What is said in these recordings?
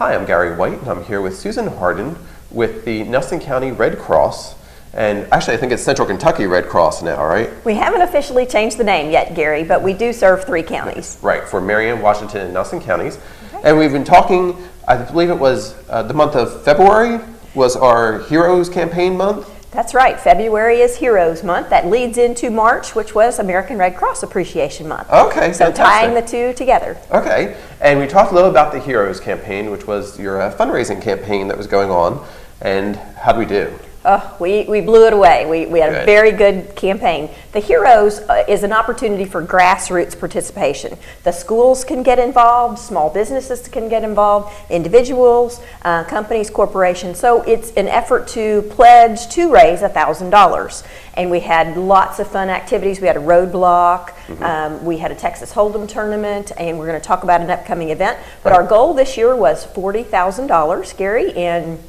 Hi, I'm Gary White, and I'm here with Susan Harden with the Nelson County Red Cross. And actually, I think it's Central Kentucky Red Cross now, right? We haven't officially changed the name yet, Gary, but we do serve 3 counties. Right, for Marion, Washington, and Nelson counties. Okay. And we've been talking, I believe it was the month of February was our Heroes Campaign month. That's right. February is Heroes Month. That leads into March, which was American Red Cross Appreciation Month. Okay, so fantastic. Tying the two together. Okay, and we talked a little about the Heroes Campaign, which was your fundraising campaign that was going on. And how did we do? Oh, we blew it away. We had a very good campaign. The Heroes is an opportunity for grassroots participation. The schools can get involved, small businesses can get involved, individuals, companies, corporations. So it's an effort to pledge to raise $1,000. And we had lots of fun activities. We had a roadblock, we had a Texas Hold'em tournament, and we're going to talk about an upcoming event. But our goal this year was $40,000, Gary, and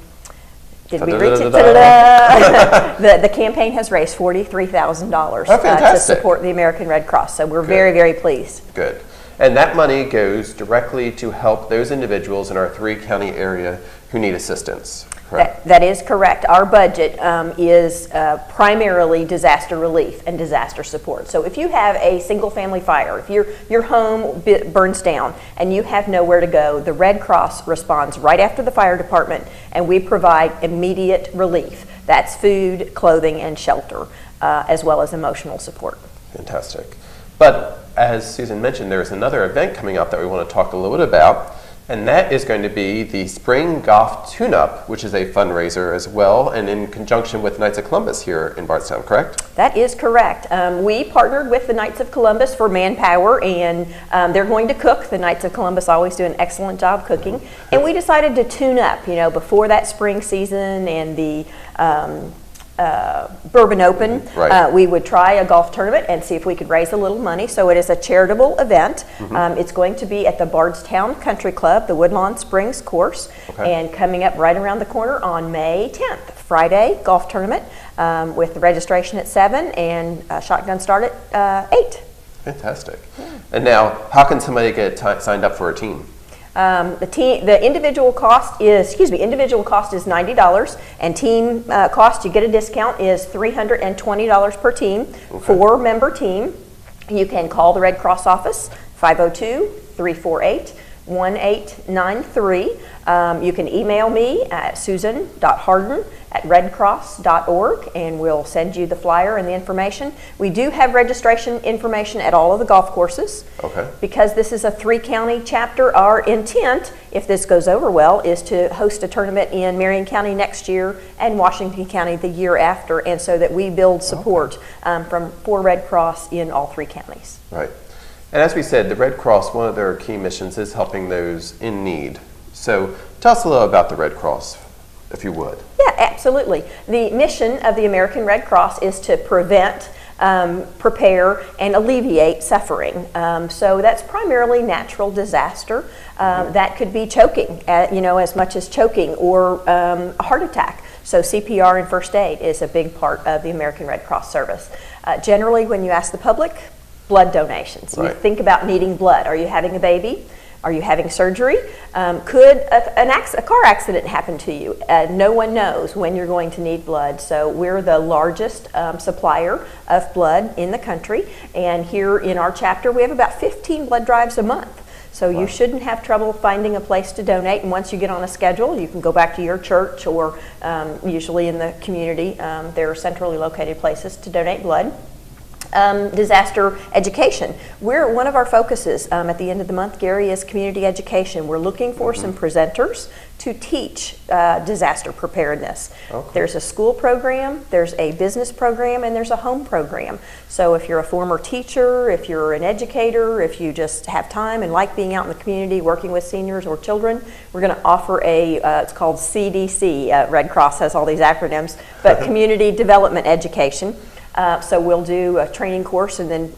did we reach it? The campaign has raised $43,000 to support the American Red Cross. So we're very, very pleased. Good. And that money goes directly to help those individuals in our 3-county area who need assistance. That is correct. Our budget is primarily disaster relief and disaster support. So if you have a single family fire, if your home burns down and you have nowhere to go, the Red Cross responds right after the fire department, and we provide immediate relief. That's food, clothing, and shelter, as well as emotional support. Fantastic. But as Susan mentioned, there's another event coming up that we want to talk a little bit about. And that is going to be the Spring Golf Tune-Up, which is a fundraiser as well, and in conjunction with Knights of Columbus here in Bardstown, correct? That is correct. We partnered with the Knights of Columbus for manpower, and they're going to cook. The Knights of Columbus always do an excellent job cooking. And we decided to tune up, before that spring season and the Bourbon Open, we would try a golf tournament and see if we could raise a little money. So it is a charitable event. It's going to be at the Bardstown Country Club, the Woodlawn Springs course, and coming up right around the corner on May 10th, Friday, golf tournament with the registration at 7 and shotgun start at 8. Fantastic. And now, how can somebody get signed up for a team? The individual cost is, $90, and team cost, you get a discount, is $320 per team, 4-member team. You can call the Red Cross office, 502-348-1893. You can email me at susan.harden@redcross.org, and we'll send you the flyer and the information. We do have registration information at all of the golf courses. Because this is a 3-county chapter, our intent, if this goes over well, is to host a tournament in Marion County next year and Washington County the year after, and so that we build support for Red Cross in all 3 counties. Right. And as we said, the Red Cross, one of their key missions is helping those in need. So tell us a little about the Red Cross, if you would. Yeah, absolutely. The mission of the American Red Cross is to prevent, prepare, and alleviate suffering. So that's primarily natural disaster. That could be choking, as much as choking, or a heart attack. So CPR and first aid is a big part of the American Red Cross service. Generally, when you ask the public, blood donations. You think about needing blood. Are you having a baby? Are you having surgery? Could a car accident happen to you? No one knows when you're going to need blood. So we're the largest supplier of blood in the country. And here in our chapter, we have about 15 blood drives a month. So you shouldn't have trouble finding a place to donate. And once you get on a schedule, you can go back to your church, or usually in the community, there are centrally located places to donate blood. Disaster education. One of our focuses at the end of the month, Gary, is community education. We're looking for some presenters to teach disaster preparedness. There's a school program, there's a business program, and there's a home program. So if you're a former teacher, if you're an educator, if you just have time and like being out in the community working with seniors or children, we're going to offer it's called CDC. Red Cross has all these acronyms, but Community Development Education. So we'll do a training course, and then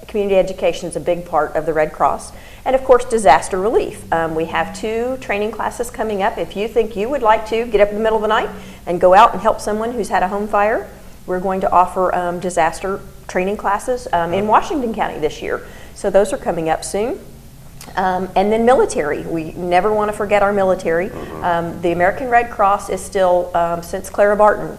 community education is a big part of the Red Cross. And of course, disaster relief. We have 2 training classes coming up. If you think you would like to get up in the middle of the night and go out and help someone who's had a home fire, we're going to offer disaster training classes in Washington County this year. So those are coming up soon. And then military. We never want to forget our military. The American Red Cross is still, since Clara Barton.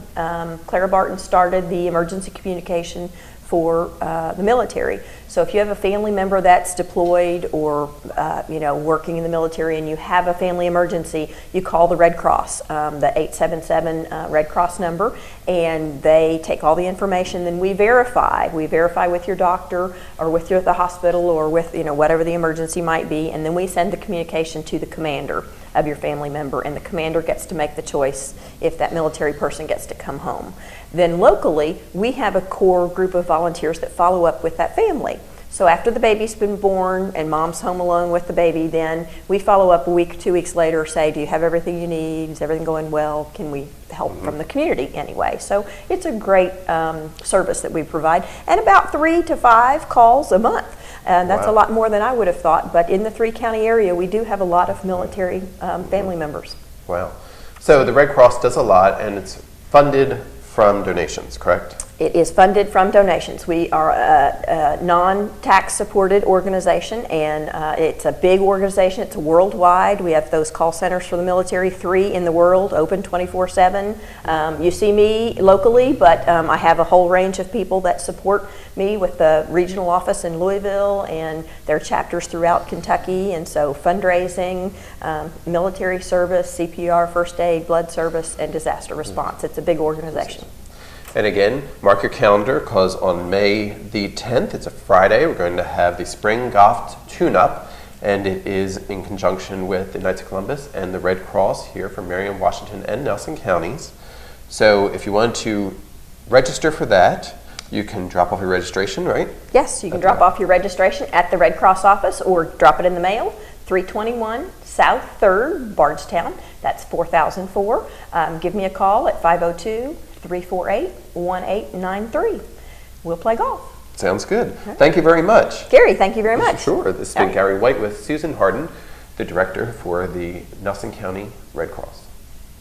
Clara Barton started the emergency communication for the military. So if you have a family member that's deployed or working in the military and you have a family emergency, you call the Red Cross, the 877 Red Cross number, and they take all the information. Then we verify. We verify with your doctor or with the hospital or with whatever the emergency might be, and then we send the communication to the commander of your family member, and the commander gets to make the choice if that military person gets to come home. Then locally, we have a core group of volunteers that follow up with that family. So after the baby's been born and mom's home alone with the baby, then we follow up a week, 2 weeks later, say, do you have everything you need? Is everything going well? Can we help from the community anyway? So it's a great service that we provide, and about 3 to 5 calls a month. And that's a lot more than I would have thought, but in the 3-county area, we do have a lot of military family members. Wow. So the Red Cross does a lot, and it's funded from donations, correct? It is funded from donations. We are a non-tax supported organization, and it's a big organization. It's worldwide. We have those call centers for the military, 3 in the world, open 24/7. You see me locally, but I have a whole range of people that support me with the regional office in Louisville, and their chapters throughout Kentucky. And so fundraising, military service, CPR, first aid, blood service, and disaster response. It's a big organization. And again, mark your calendar, because on May the 10th, it's a Friday, we're going to have the Spring Golf Tune-Up, and it is in conjunction with the Knights of Columbus and the Red Cross here from Marion, Washington, and Nelson counties. So if you want to register for that, you can drop off your registration, right? Yes, you can drop off your registration at the Red Cross office or drop it in the mail, 321 South 3rd, Bardstown. That's 4004. Give me a call at 502-348-1893. We'll play golf. Sounds good. Thank you very much. Gary, thank you very much. Sure. This has been Gary White with Susan Harden, the director for the Nelson County Red Cross.